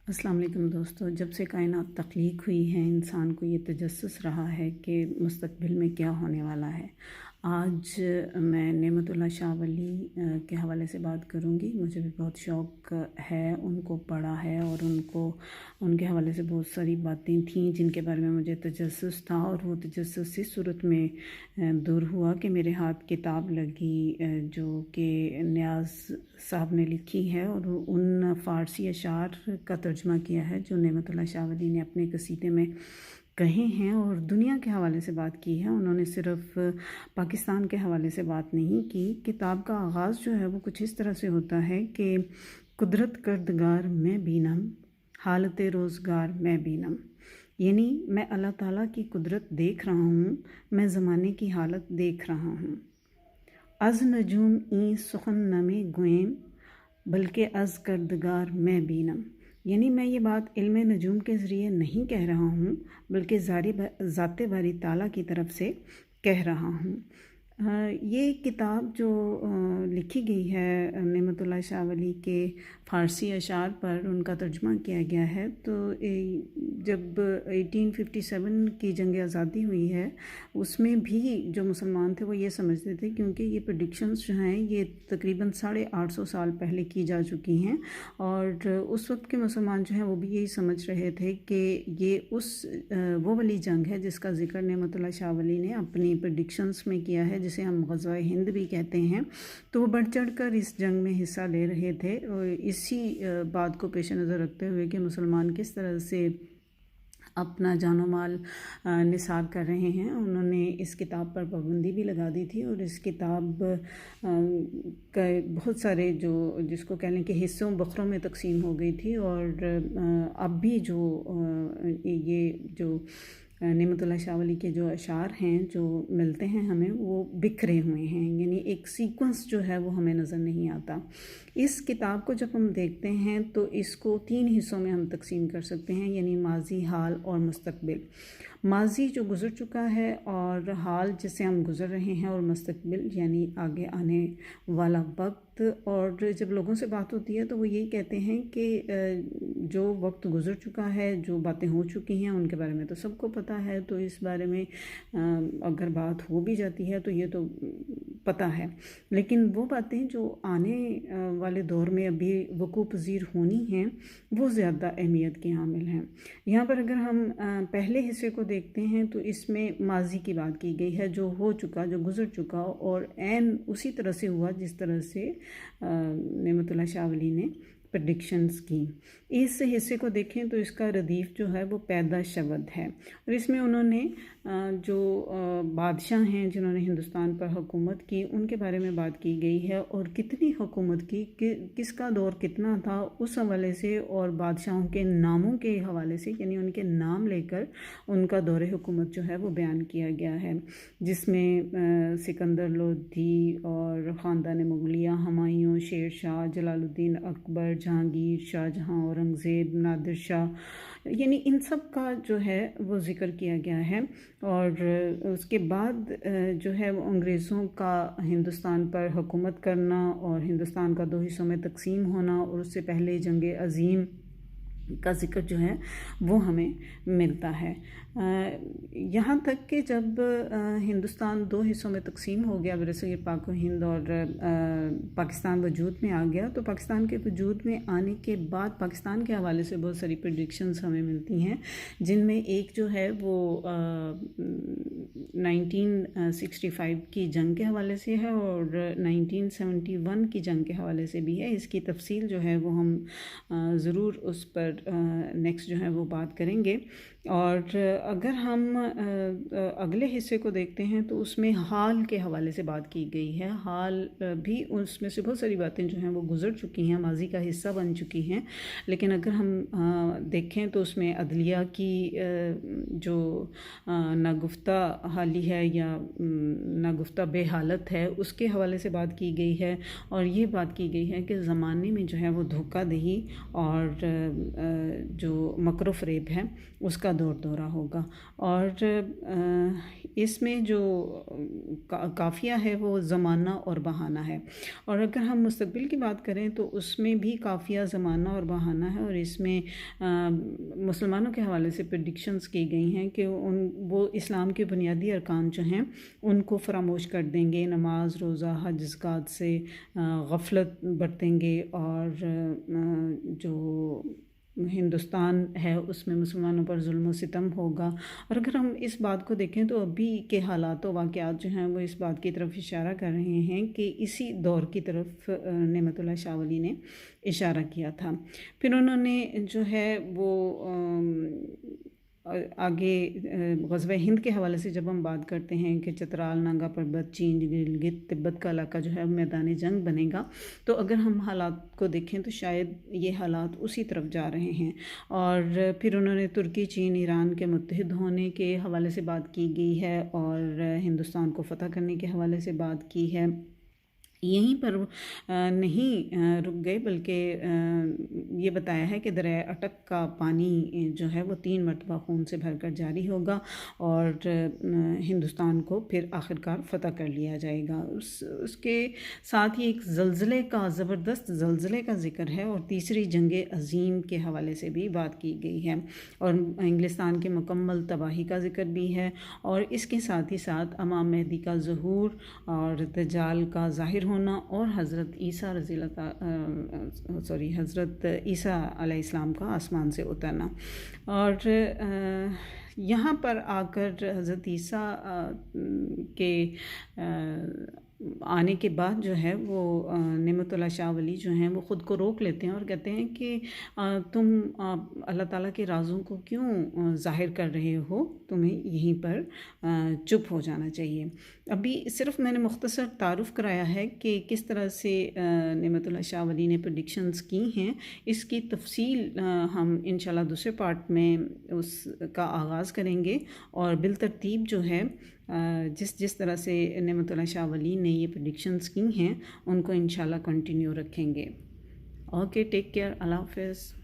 अस्सलाम वालेकुम दोस्तों। जब से कायनात तख्लीक हुई है, इंसान को ये तजस्सुस रहा है कि मुस्तक़बिल में क्या होने वाला है। आज मैं नेमतुल्लाह शाह वली के हवाले से बात करूँगी। मुझे भी बहुत शौक़ है, उनको पढ़ा है और उनके हवाले से बहुत सारी बातें थीं जिनके बारे में मुझे तजस्सुस था, और वो तजस्सुस इस सूरत में दूर हुआ कि मेरे हाथ किताब लगी जो कि नियाज़ साहब ने लिखी है, और उन फ़ारसी अशार का तर्जुमा किया है जो नेमतुल्लाह शाह वली ने अपने कसीदे में कहे हैं, और दुनिया के हवाले से बात की है। उन्होंने सिर्फ़ पाकिस्तान के हवाले से बात नहीं की। किताब का आगाज़ जो है वो कुछ इस तरह से होता है कि कुदरत करदगार मैं बीनम, हालत रोज़गार मैं बीनम। यानी मैं अल्लाह ताला की कुदरत देख रहा हूँ, मैं ज़माने की हालत देख रहा हूँ। अज़ नजूम ई सुखन नमे गुएम, बल्कि अज़ करदगार मैं बीनम। यानी मैं ये बात इल्म नजूम के ज़रिए नहीं कह रहा हूँ, बल्कि ज़ाते बारी ताला की तरफ से कह रहा हूँ। ये किताब जो लिखी गई है नेमतुल्लाह शाह वली के फ़ारसी अशार पर, उनका तर्जुमा किया गया है। तो जब 1857 की जंग आज़ादी हुई है, उसमें भी जो मुसलमान थे वो ये समझते थे, क्योंकि ये प्रेडिक्शंस जो हैं ये तकरीबन 850 साल पहले की जा चुकी हैं, और उस वक्त के मुसलमान जो हैं वो भी यही समझ रहे थे कि ये वो वाली जंग है जिसका ज़िक्र नेमतुल्लाह शाह वली ने अपनी प्रेडिक्शंस में किया है, जिसे हम ग़ज़वा हिंद भी कहते हैं। तो वो बढ़ चढ़ कर इस जंग में हिस्सा ले रहे थे, और इसी बात को पेश नज़र रखते हुए कि मुसलमान किस तरह से अपना जानो माल निसार कर रहे हैं, उन्होंने इस किताब पर पाबंदी भी लगा दी थी। और इस किताब का बहुत सारे जिसको कह लें कि हिस्सों बखरों में तकसीम हो गई थी, और अब भी ये जो नेमतुल्लाह शाह वली के जो अशार हैं जो मिलते हैं हमें, वो बिखरे हुए हैं, यानी एक सीक्वेंस जो है वो हमें नज़र नहीं आता। इस किताब को जब हम देखते हैं तो इसको 3 हिस्सों में हम तकसीम कर सकते हैं, यानी माजी, हाल और मुस्तकबिल। माजी जो गुज़र चुका है, और हाल जिससे हम गुज़र रहे हैं, और मुस्तकबिल यानी आगे आने वाला वक्त। और जब लोगों से बात होती है तो वो यही कहते हैं कि जो वक्त गुज़र चुका है, जो बातें हो चुकी हैं, उनके बारे में तो सबको पता है। तो इस बारे में अगर बात हो भी जाती है तो ये तो पता है, लेकिन वो बातें जो आने वाले दौर में अभी वक़ूअ पज़ीर होनी हैं, वो ज़्यादा अहमियत की हामिल हैं। यहाँ पर अगर हम पहले हिस्से को देखते हैं तो इसमें माजी की बात की गई है, जो हो चुका, जो गुज़र चुका, और ऐन उसी तरह से हुआ जिस तरह से नेमतुल्लाह शाह वली ने प्रेडिक्शंस की। इस हिस्से को देखें तो इसका रदीफ़ जो है वो पैदा शब्द है, और इसमें उन्होंने जो बादशाह हैं जिन्होंने हिंदुस्तान पर हुकूमत की, उनके बारे में बात की गई है, और कितनी हुकूमत की, किसका दौर कितना था उस हवाले से, और बादशाहों के नामों के हवाले से, यानी उनके नाम लेकर उनका दौर हुकूमत जो है वो बयान किया गया है, जिसमें सिकंदर लोधी और ख़ानदान मुगलिया, हुमायूं, शेर शाह, जलालुद्दीन अकबर, जहांगीर, शाहजहां, औरंगज़ेब, नादिर शाह, यानी इन सब का जो है वो ज़िक्र किया गया है। और उसके बाद जो है वो अंग्रेज़ों का हिंदुस्तान पर हुकूमत करना, और हिंदुस्तान का 2 हिस्सों में तकसीम होना, और उससे पहले जंग अज़ीम का ज़िक्र जो है वो हमें मिलता है। यहाँ तक कि जब हिंदुस्तान 2 हिस्सों में तकसीम हो गया, बरसग़ीर पाक व हिंद, और पाकिस्तान वजूद में आ गया, तो पाकिस्तान के वजूद में आने के बाद पाकिस्तान के हवाले से बहुत सारी प्रेडिक्शंस हमें मिलती हैं, जिनमें एक जो है वो 1965 की जंग के हवाले से है, और 1971 की जंग के हवाले से भी है। इसकी तफसील जो है वो हम ज़रूर उस पर नेक्स्ट जो है वो बात करेंगे। और अगर हम अगले हिस्से को देखते हैं तो उसमें हाल के हवाले से बात की गई है। हाल भी उसमें से बहुत सारी बातें जो हैं वो गुज़र चुकी हैं, माजी का हिस्सा बन चुकी हैं, लेकिन अगर हम देखें तो उसमें अदलिया की जो नागुफ्ता हाली है या नागुफ्ता बेहालत है, उसके हवाले से बात की गई है, और ये बात की गई है कि ज़माने में जो है वो धोखादही और जो मकर फ़रेब है उसका दौर दौरा होगा। और इसमें जो काफ़िया है वो ज़माना और बहाना है। और अगर हम मुस्तक़बिल की बात करें तो उसमें भी काफ़िया, ज़माना और बहाना है। और इसमें मुसलमानों के हवाले से प्रेडिक्शंस की गई हैं कि वो इस्लाम के बुनियादी अरकान जो हैं उनको फ़रामोश कर देंगे, नमाज, रोज़ा, हज, ज़कात से गफलत बरतेंगे। और जो हिंदुस्तान है उसमें मुसलमानों पर जुल्म व सितम होगा। और अगर हम इस बात को देखें तो अभी के हालात व वाक़यात जो हैं वो इस बात की तरफ इशारा कर रहे हैं कि इसी दौर की तरफ नेमतुल्लाह शाह वली ने इशारा किया था। फिर उन्होंने जो है वो आगे ग़ज़वा हिंद के हवाले से जब हम बात करते हैं कि चित्राल, नागा पर्बत, चीन, गिलगित, तिब्बत का इलाका जो है मैदान जंग बनेगा, तो अगर हम हालात को देखें तो शायद ये हालात उसी तरफ जा रहे हैं। और फिर उन्होंने तुर्की, चीन, ईरान के मुत्तहिद होने के हवाले से बात की गई है और हिंदुस्तान को फ़तह करने के हवाले से बात की है। यहीं पर नहीं रुक गए बल्कि ये बताया है कि दरिया अटक का पानी जो है वो 3 मरतबा खून से भरकर जारी होगा और हिंदुस्तान को फिर आखिरकार फ़तह कर लिया जाएगा। उसके साथ ही एक ज़लज़ले का, ज़बरदस्त ज़लज़ले का ज़िक्र है और तीसरी जंग अज़ीम के हवाले से भी बात की गई है और इंग्लिस्तान की मुकम्मल तबाही का ज़िक्र भी है। और इसके साथ ही साथ इमाम मेहदी का ज़हूर और दज्जाल का ज़ाहिर होना और हज़रत ईसा अलैहिस्सलाम का आसमान से उतरना। और यहाँ पर आकर हज़रत ईसा के आने के बाद जो है वो नेमतुल्लाह शाह वली जो हैं वो ख़ुद को रोक लेते हैं और कहते हैं कि तुम अल्लाह ताला के राज़ों को क्यों ज़ाहिर कर रहे हो, तुम्हें यहीं पर चुप हो जाना चाहिए। अभी सिर्फ मैंने मुख्तसर तारुफ़ कराया है कि किस तरह से नेमतुल्लाह शाह वली ने प्रेडिक्शंस की हैं। इसकी तफसील हम इंशाल्लाह दूसरे पार्ट में उसका आगाज़ करेंगे और बिलतरतीब जो है जिस तरह से नेमतुल्लाह शाह वली ने ये प्रेडिक्शंस की हैं उनको इंशाल्लाह कंटिन्यू रखेंगे। ओके, टेक केयर, अल्लाह हाफ़िज़।